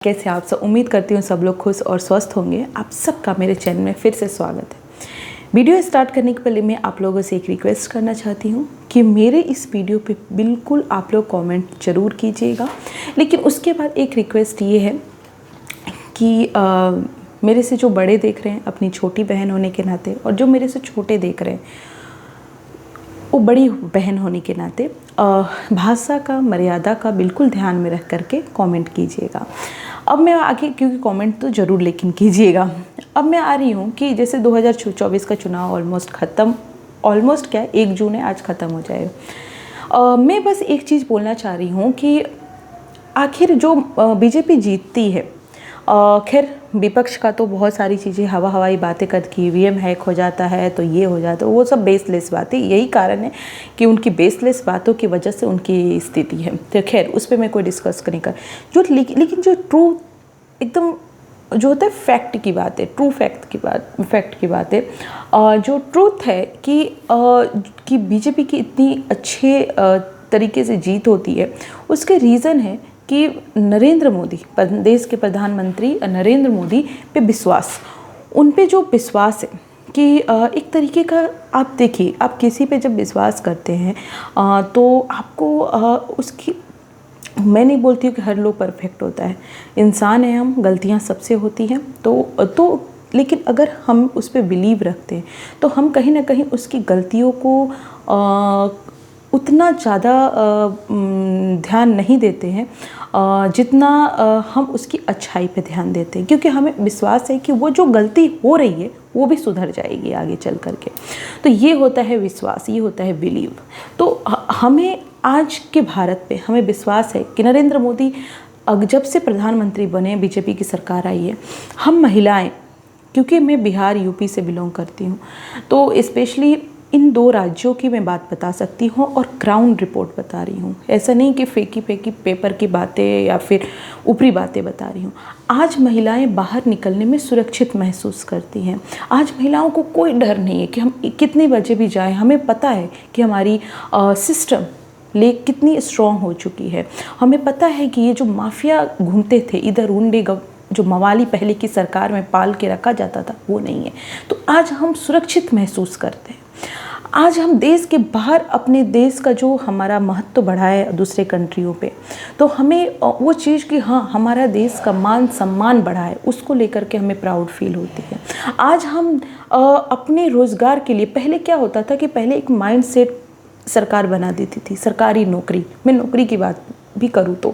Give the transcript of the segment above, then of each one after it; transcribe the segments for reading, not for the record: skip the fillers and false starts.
कैसे आप सब। उम्मीद करती हूँ सब लोग खुश और स्वस्थ होंगे। आप सबका मेरे चैनल में फिर से स्वागत है। वीडियो स्टार्ट करने के पहले मैं आप लोगों से एक रिक्वेस्ट करना चाहती हूँ कि मेरे इस वीडियो पे बिल्कुल आप लोग कमेंट ज़रूर कीजिएगा, लेकिन उसके बाद एक रिक्वेस्ट ये है कि मेरे से जो बड़े देख रहे हैं अपनी छोटी बहन होने के नाते, और जो मेरे से छोटे देख रहे हैं वो बड़ी बहन होने के नाते भाषा का, मर्यादा का बिल्कुल ध्यान में रख करके कमेंट कीजिएगा। अब मैं आगे, क्योंकि कमेंट तो ज़रूर लेकिन कीजिएगा। अब मैं आ रही हूँ कि जैसे 2024 का चुनाव ऑलमोस्ट ख़त्म, ऑलमोस्ट क्या 1 जून है, आज ख़त्म हो जाएगा। मैं बस एक चीज़ बोलना चाह रही हूँ कि आखिर जो बीजेपी जीतती है, खैर विपक्ष का तो बहुत सारी चीज़ें हवाई बातें करके ईवीएम हैक हो जाता है तो ये हो जाता है, वो सब बेसलेस बातें। यही कारण है कि उनकी बेसलेस बातों की वजह से उनकी स्थिति है। तो खैर उस पर मैं कोई डिस्कस नहीं कर जो, लेकिन जो ट्रू एकदम जो होता है फैक्ट की बात है, ट्रू फैक्ट की बात है, जो ट्रूथ है कि बीजेपी की इतनी अच्छे तरीके से जीत होती है, उसके रीज़न है कि नरेंद्र मोदी, देश के प्रधानमंत्री नरेंद्र मोदी पे विश्वास, उन पे जो विश्वास है कि एक तरीके का, आप देखिए, आप किसी पे जब विश्वास करते हैं तो आपको उसकी, मैं नहीं बोलती हूँ कि हर लोग परफेक्ट होता है, इंसान है हम, गलतियाँ सबसे होती हैं, तो लेकिन अगर हम उस पर बिलीव रखते हैं तो हम कहीं ना कहीं उसकी गलतियों को उतना ज़्यादा ध्यान नहीं देते हैं जितना हम उसकी अच्छाई पे ध्यान देते हैं, क्योंकि हमें विश्वास है कि वो जो गलती हो रही है वो भी सुधर जाएगी आगे चल करके। तो ये होता है विश्वास, ये होता है बिलीव। तो हमें आज के भारत पे हमें विश्वास है कि नरेंद्र मोदी जब से प्रधानमंत्री बने, बीजेपी की सरकार आई है, हम महिलाएं, क्योंकि मैं बिहार यूपी से बिलोंग करती हूँ, तो स्पेशली इन 2 राज्यों की मैं बात बता सकती हूँ और ग्राउंड रिपोर्ट बता रही हूँ। ऐसा नहीं कि फेंकी पेपर की बातें या फिर ऊपरी बातें बता रही हूँ। आज महिलाएं बाहर निकलने में सुरक्षित महसूस करती हैं। आज महिलाओं को कोई डर नहीं है कि हम कितने बजे भी जाएं, हमें पता है कि हमारी सिस्टम कितनी स्ट्रॉन्ग हो चुकी है। हमें पता है कि ये जो माफिया घूमते थे इधर, उंडे जो मवाली पहले की सरकार में पाल के रखा जाता था, वो नहीं है। तो आज हम सुरक्षित महसूस करते हैं। आज हम देश के बाहर अपने देश का जो हमारा महत्व बढ़ा है दूसरे कंट्रियों पे, तो हमें वो चीज़ कि हाँ, हमारा देश का मान सम्मान बढ़ा है, उसको लेकर के हमें प्राउड फील होती है। आज हम अपने रोज़गार के लिए, पहले क्या होता था कि पहले एक माइंड सेट सरकार बना देती थी, सरकारी नौकरी, मैं नौकरी की बात भी करूँ तो,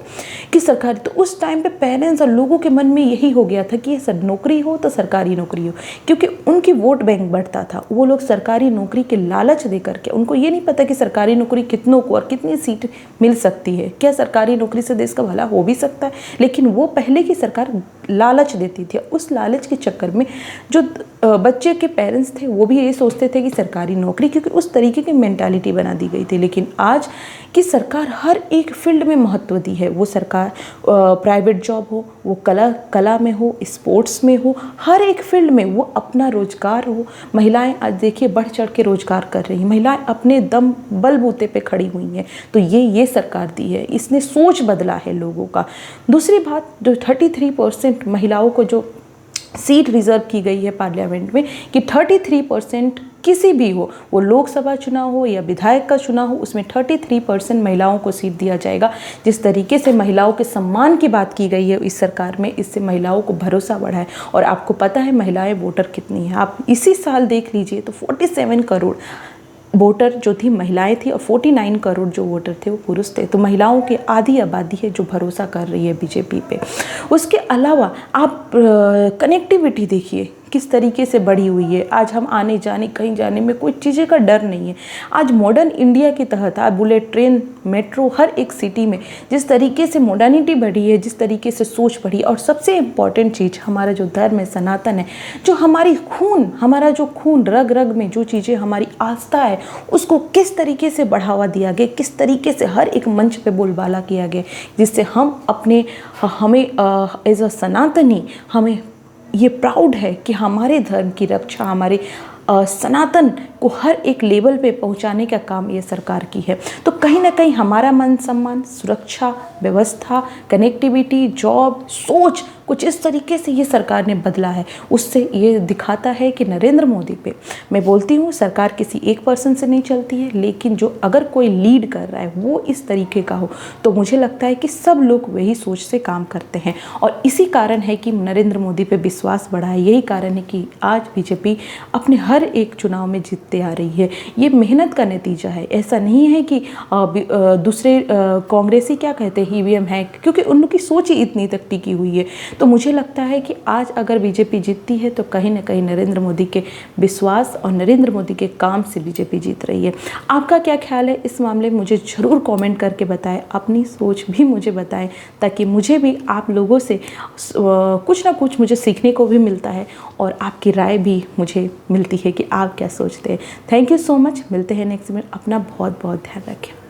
कि सरकारी, तो उस टाइम पे पेरेंट्स और लोगों के मन में यही हो गया था कि ये सब नौकरी हो तो सरकारी नौकरी हो, क्योंकि उनकी वोट बैंक बढ़ता था। वो लोग सरकारी नौकरी के लालच दे करके, उनको ये नहीं पता कि सरकारी नौकरी कितनों को और कितनी सीट मिल सकती है, क्या सरकारी नौकरी से देश का भला हो भी सकता है, लेकिन वो पहले की सरकार लालच देती थी। उस लालच के चक्कर में जो बच्चे के पेरेंट्स थे वो भी ये सोचते थे कि सरकारी नौकरी, क्योंकि उस तरीके की मेंटालिटी बना दी गई थी। लेकिन आज की सरकार हर एक फील्ड में महत्व दी है। वो सरकार प्राइवेट जॉब हो, वो कला में हो, स्पोर्ट्स में हो, हर एक फील्ड में वो अपना रोजगार हो। महिलाएं आज देखिए बढ़ चढ़ के रोजगार कर रही हैं, महिलाएं अपने दम बलबूते पे खड़ी हुई हैं। तो ये सरकार दी है, इसने सोच बदला है लोगों का। दूसरी बात, जो 33% महिलाओं को जो सीट रिजर्व की गई है पार्लियामेंट में, कि 33% किसी भी हो, वो लोकसभा चुनाव हो या विधायक का चुनाव हो, उसमें 33% महिलाओं को सीट दिया जाएगा। जिस तरीके से महिलाओं के सम्मान की बात की गई है इस सरकार में, इससे महिलाओं को भरोसा बढ़ा है। और आपको पता है महिलाएं वोटर कितनी हैं, आप इसी साल देख लीजिए तो 47 करोड़ वोटर जो थी महिलाएं थी और 49 करोड़ जो वोटर थे वो पुरुष थे। तो महिलाओं की आधी आबादी है जो भरोसा कर रही है बीजेपी पे। उसके अलावा आप कनेक्टिविटी देखिए किस तरीके से बढ़ी हुई है। आज हम आने जाने, कहीं जाने में कोई चीज़ें का डर नहीं है। आज मॉडर्न इंडिया के तहत आज बुलेट ट्रेन, मेट्रो, हर एक सिटी में जिस तरीके से मॉडर्निटी बढ़ी है, जिस तरीके से सोच बढ़ी, और सबसे इम्पॉर्टेंट चीज़ हमारा जो धर्म है, सनातन है, जो हमारा जो खून रग रग में जो चीज़ें हमारी आस्था है, उसको किस तरीके से बढ़ावा दिया गया, किस तरीके से हर एक मंच पे बोलबाला किया गया, जिससे हमें एज अ सनातनी हमें ये प्राउड है कि हमारे धर्म की रक्षा, हमारे सनातन को हर एक लेवल पे पहुंचाने का काम ये सरकार की है। तो कहीं ना कहीं हमारा मान सम्मान, सुरक्षा, व्यवस्था, कनेक्टिविटी, जॉब, सोच कुछ इस तरीके से ये सरकार ने बदला है। उससे ये दिखाता है कि नरेंद्र मोदी पे, मैं बोलती हूँ सरकार किसी एक पर्सन से नहीं चलती है, लेकिन जो अगर कोई लीड कर रहा है वो इस तरीके का हो तो मुझे लगता है कि सब लोग वही सोच से काम करते हैं। और इसी कारण है कि नरेंद्र मोदी पे विश्वास बढ़ा है। यही कारण है कि आज बीजेपी अपने हर एक चुनाव में जीतते आ रही है। ये मेहनत का नतीजा है। ऐसा नहीं है कि दूसरे कांग्रेसी क्या कहते हैं ईवीएम है, क्योंकि उनकी सोच ही इतनी तक टिकी हुई है। तो मुझे लगता है कि आज अगर बीजेपी जीतती है तो कहीं ना कहीं नरेंद्र मोदी के विश्वास और नरेंद्र मोदी के काम से बीजेपी जीत रही है। आपका क्या ख्याल है इस मामले में मुझे ज़रूर कमेंट करके बताएं, अपनी सोच भी मुझे बताएं, ताकि मुझे भी आप लोगों से कुछ ना कुछ मुझे सीखने को भी मिलता है और आपकी राय भी मुझे मिलती है कि आप क्या सोचते हैं। Thank you so much. मिलते हैं नेक्स्ट में। अपना बहुत बहुत ध्यान रखें।